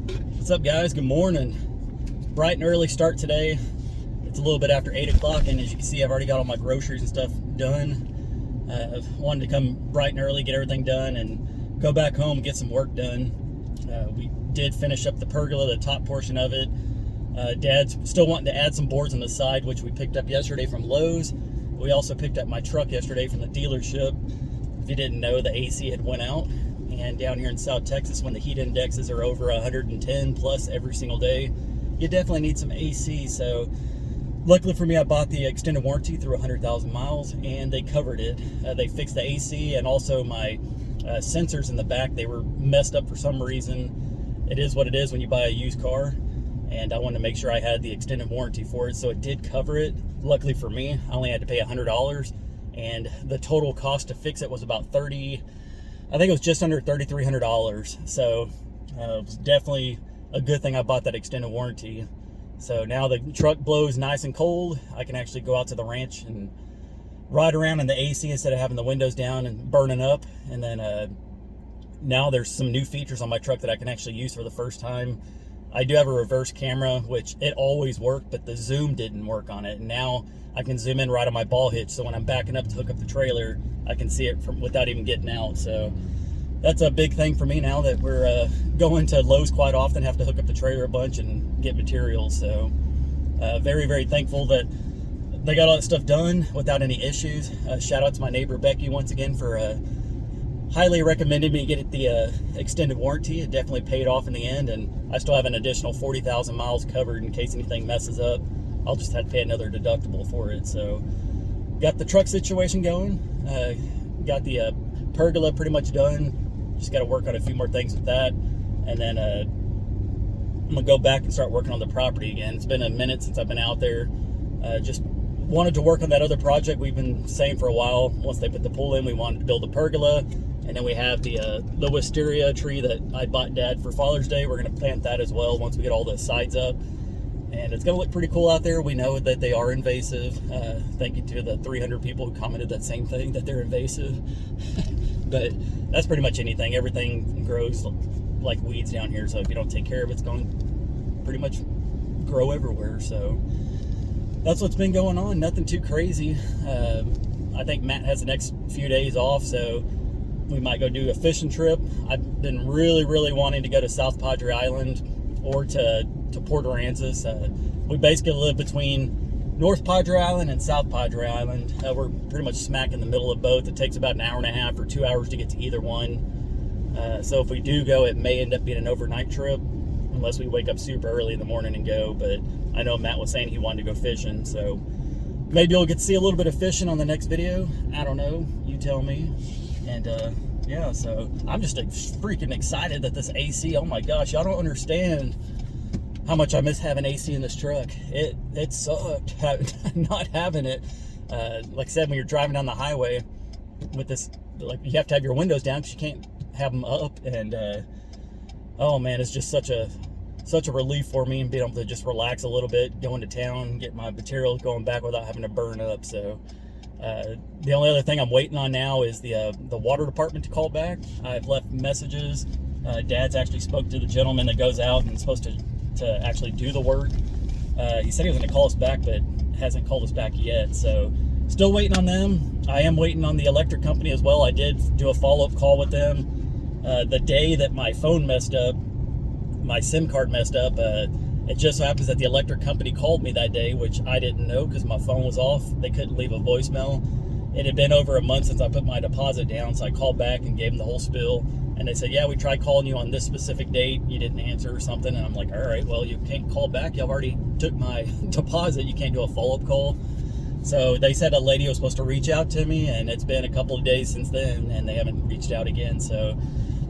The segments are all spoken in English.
What's up, guys? Good morning. Bright and early start today. It's a little bit after 8 o'clock, and as you can see, I've already got all my groceries and stuff done. I've wanted to come bright and early, get everything done, and go back home and get some work done. We did finish up the pergola, the top portion of it. Dad's still wanting to add some boards on the side, which we picked up yesterday from Lowe's. We also picked up my truck yesterday from the dealership. If you didn't know, the AC had went out. And down here in South Texas, when the heat indexes are over 110 plus every single day, you definitely need some AC. So luckily for me, I bought the extended warranty through 100,000 miles, and they covered it. They fixed the AC, and also my sensors in the back, they were messed up for some reason. It is what it is when you buy a used car, and I wanted to make sure I had the extended warranty for it, so it did cover it. Luckily for me, I only had to pay $100, and the total cost to fix it was about I think it was just under $3,300. So it was definitely a good thing I bought that extended warranty. So now the truck blows nice and cold. I can actually go out to the ranch and ride around in the AC instead of having the windows down and burning up. And then now there's some new features on my truck that I can actually use for the first time. I do have a reverse camera, which it always worked, but the zoom didn't work on it. And now I can zoom in right on my ball hitch, so when I'm backing up to hook up the trailer, I can see it from without even getting out. So that's a big thing for me now that we're going to Lowe's quite often, have to hook up the trailer a bunch and get materials. So very, very thankful that they got all that stuff done without any issues. Shout out to my neighbor Becky once again for highly recommended me get the extended warranty. It definitely paid off in the end, and I still have an additional 40,000 miles covered in case anything messes up. I'll just have to pay another deductible for it. So got the truck situation going, got the pergola pretty much done. Just got to work on a few more things with that, and then I'm gonna go back and start working on the property again. It's been a minute since I've been out there. Just wanted to work on that other project we've been saying for a while. Once they put the pool in, we wanted to build a pergola, and then we have the wisteria tree that I bought Dad for Father's Day. We're gonna plant that as well once we get all the sides up. And it's going to look pretty cool out there. We know that they are invasive. Thank you to the 300 people who commented that same thing, that they're invasive. But that's pretty much anything. Everything grows like weeds down here. So if you don't take care of it, it's going to pretty much grow everywhere. So that's what's been going on. Nothing too crazy. I think Matt has the next few days off, so we might go do a fishing trip. I've been really, really wanting to go to South Padre Island or to Port Aransas. We basically live between North Padre Island and South Padre Island. We're pretty much smack in the middle of both. It takes about an hour and a half or 2 hours to get to either one. So if we do go, it may end up being an overnight trip unless we wake up super early in the morning and go. But I know Matt was saying he wanted to go fishing, so maybe you'll get to see a little bit of fishing on the next video. I don't know, you tell me. And yeah, so I'm just freaking excited that this AC, oh my gosh, y'all don't understand how much I miss having AC in this truck. It sucked not having it. Like I said, when you're driving down the highway with this, like, you have to have your windows down because you can't have them up. And oh man, it's just such a relief for me and being able to just relax a little bit, going to town, get my materials going back without having to burn up. So the only other thing I'm waiting on now is the water department to call back. I've left messages. Dad's actually spoke to the gentleman that goes out and is supposed to actually do the work. He said he was going to call us back, but hasn't called us back yet. So still waiting on them. I am waiting on the electric company as well. I did do a follow-up call with them the day that my phone messed up, my SIM card messed up. It just so happens that the electric company called me that day, which I didn't know because my phone was off. They couldn't leave a voicemail. It had been over a month since I put my deposit down, so I called back and gave them the whole spiel. And they said, yeah, we tried calling you on this specific date. You didn't answer or something. And I'm like, all right, well, you can't call back. Y'all already took my deposit. You can't do a follow-up call. So they said a lady was supposed to reach out to me, and it's been a couple of days since then, and they haven't reached out again. So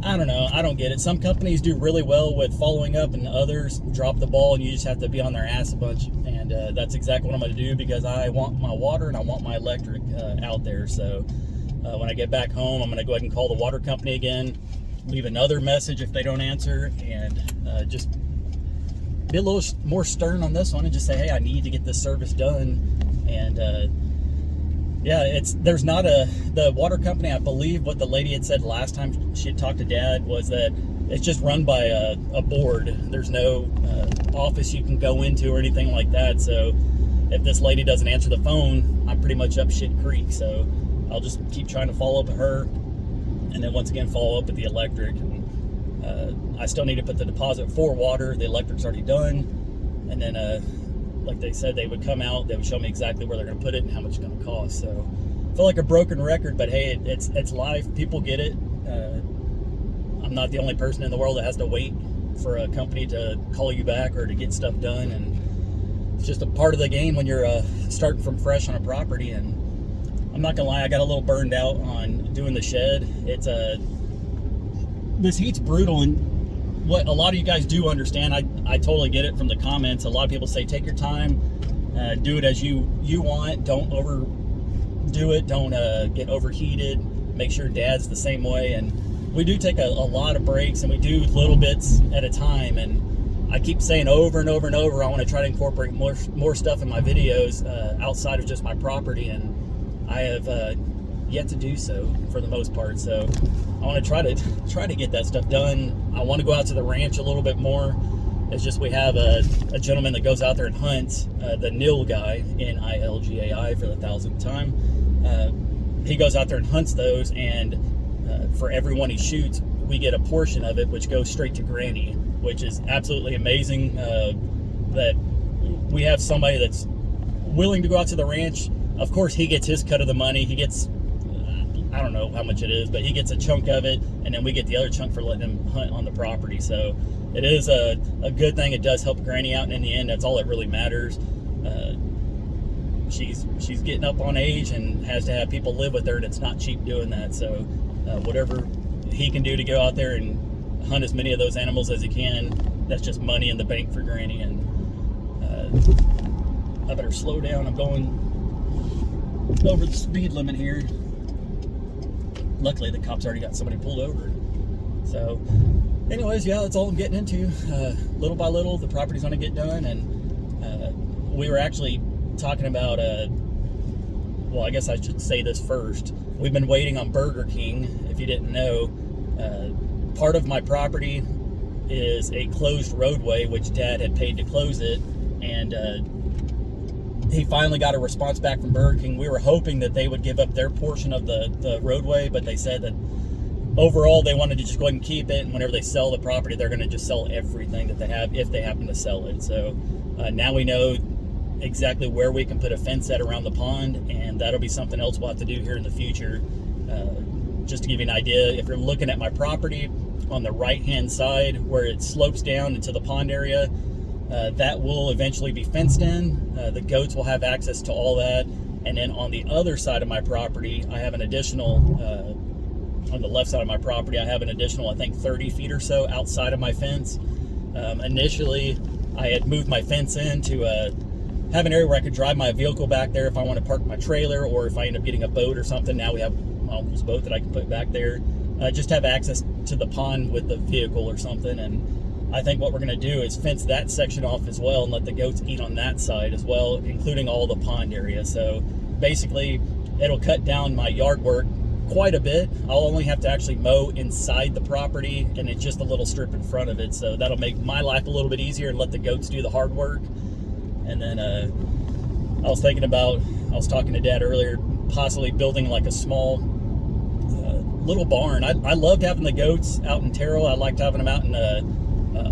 I don't know. I don't get it. Some companies do really well with following up, and others drop the ball, and you just have to be on their ass a bunch. And that's exactly what I'm going to do because I want my water and I want my electric out there. So when I get back home, I'm going to go ahead and call the water company again, leave another message if they don't answer, and just be a little more stern on this one and just say, hey, I need to get this service done. And yeah, there's not the water company, I believe what the lady had said last time she had talked to Dad was that it's just run by a board. There's no office you can go into or anything like that. So if this lady doesn't answer the phone, I'm pretty much up shit creek. So I'll just keep trying to follow up with her, and then once again follow up with the electric. And I still need to put the deposit for water. The electric's already done, and then like they said, they would come out, they would show me exactly where they're going to put it and how much it's going to cost. So I feel like a broken record, but hey, it's life. People get it. I'm not the only person in the world that has to wait for a company to call you back or to get stuff done, and it's just a part of the game when you're starting from fresh on a property. And I'm not gonna lie, I got a little burned out on doing the shed. It's this heat's brutal, and what a lot of you guys do understand, I totally get it from the comments. A lot of people say take your time, do it as you want, don't overdo it, don't get overheated. Make sure Dad's the same way. And we do take a lot of breaks, and we do little bits at a time. And I keep saying over and over and over, I want to try to incorporate more stuff in my videos outside of just my property, and I have yet to do so for the most part. So I want to try to get that stuff done. I want to go out to the ranch a little bit more. It's just we have a gentleman that goes out there and hunts, the Nil guy, Nilgai for the 1000th time. He goes out there and hunts those, and for every one he shoots, we get a portion of it, which goes straight to Granny, which is absolutely amazing. That we have somebody that's willing to go out to the ranch. Of course, he gets his cut of the money. He gets, I don't know how much it is, but he gets a chunk of it, and then we get the other chunk for letting him hunt on the property. So it is a good thing. It does help Granny out, and in the end, that's all that really matters. She's getting up on age and has to have people live with her, and it's not cheap doing that. So whatever he can do to go out there and hunt as many of those animals as he can, that's just money in the bank for Granny. And I better slow down. I'm going over the speed limit here. Luckily, the cops already got somebody pulled over. So anyways, yeah, that's all I'm getting into. Little by little, the property's going to get done. And we were actually talking about, well, I guess I should say this first. We've been waiting on Burger King. If you didn't know, part of my property is a closed roadway, which Dad had paid to close it, and he finally got a response back from Burger King. We were hoping that they would give up their portion of the roadway, but they said that overall they wanted to just go ahead and keep it, and whenever they sell the property, they're going to just sell everything that they have if they happen to sell it. So now we know exactly where we can put a fence at around the pond, and that'll be something else we'll have to do here in the future. Just to give you an idea, if you're looking at my property on the right hand side where it slopes down into the pond area, that will eventually be fenced in. The goats will have access to all that. And then on the other side of my property, I have an additional, on the left side of my property, I have an additional, I think 30 feet or so outside of my fence. Initially, I had moved my fence in to have an area where I could drive my vehicle back there if I want to park my trailer, or if I end up getting a boat or something. Now we have my uncle's boat that I can put back there. Just have access to the pond with the vehicle or something. And I think what we're going to do is fence that section off as well and let the goats eat on that side as well, including all the pond area. So basically, it'll cut down my yard work quite a bit. I'll only have to actually mow inside the property, and it's just a little strip in front of it. So that'll make my life a little bit easier and let the goats do the hard work. And then I was talking to Dad earlier, possibly building like a small little barn. I loved having the goats out in Terrell. I liked having them out in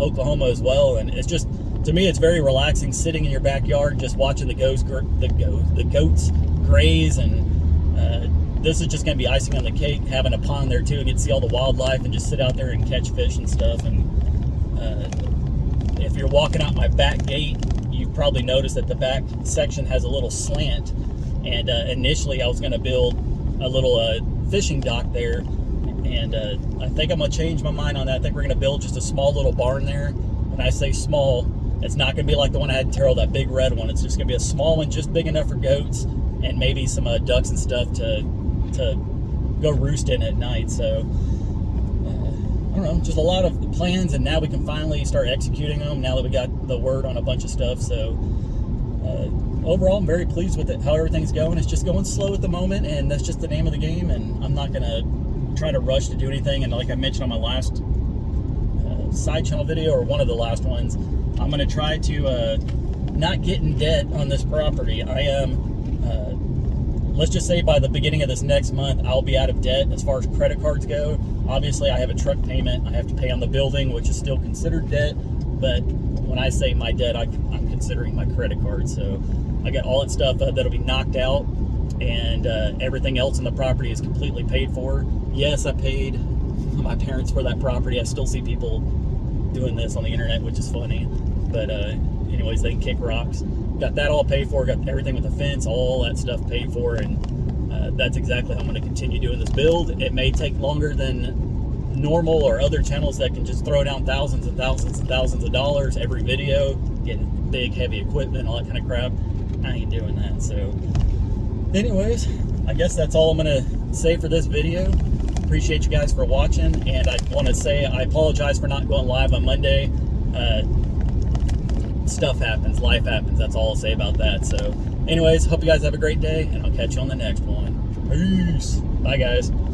Oklahoma as well. And it's just, to me, it's very relaxing sitting in your backyard, just watching the goats graze. And this is just going to be icing on the cake, having a pond there too, and get to see all the wildlife and just sit out there and catch fish and stuff. And if you're walking out my back gate, you've probably noticed that the back section has a little slant. And initially I was going to build a little fishing dock there, and I think I'm going to change my mind on that. I think we're going to build just a small little barn there. When I say small, it's not going to be like the one I had in Terrell, that big red one. It's just going to be a small one, just big enough for goats and maybe some ducks and stuff to go roost in at night. So I don't know, just a lot of plans, and now we can finally start executing them now that we got the word on a bunch of stuff. So overall, I'm very pleased with it, how everything's going. It's just going slow at the moment, and that's just the name of the game, and I'm not going to try to rush to do anything. And like I mentioned on my last side channel video or one of the last ones, I'm going to try to not get in debt on this property. I am, let's just say by the beginning of this next month, I'll be out of debt as far as credit cards go. Obviously, I have a truck payment I have to pay on the building, which is still considered debt. But when I say my debt, I'm considering my credit card. So I got all that stuff that'll be knocked out, and everything else in the property is completely paid for. Yes, I paid my parents for that property. I still see people doing this on the internet, which is funny. But anyways, they can kick rocks. Got that all paid for. Got everything with the fence, all that stuff paid for, and that's exactly how I'm going to continue doing this build. It may take longer than normal or other channels that can just throw down thousands and thousands and thousands of dollars every video, get big heavy equipment, all that kind of crap. I ain't doing that. So anyways, I guess that's all I'm going to say for this video. Appreciate you guys for watching, and I want to say I apologize for not going live on Monday. Stuff happens, life happens, that's all I'll say about that. So anyways, hope you guys have a great day, and I'll catch you on the next one. Peace. Bye guys.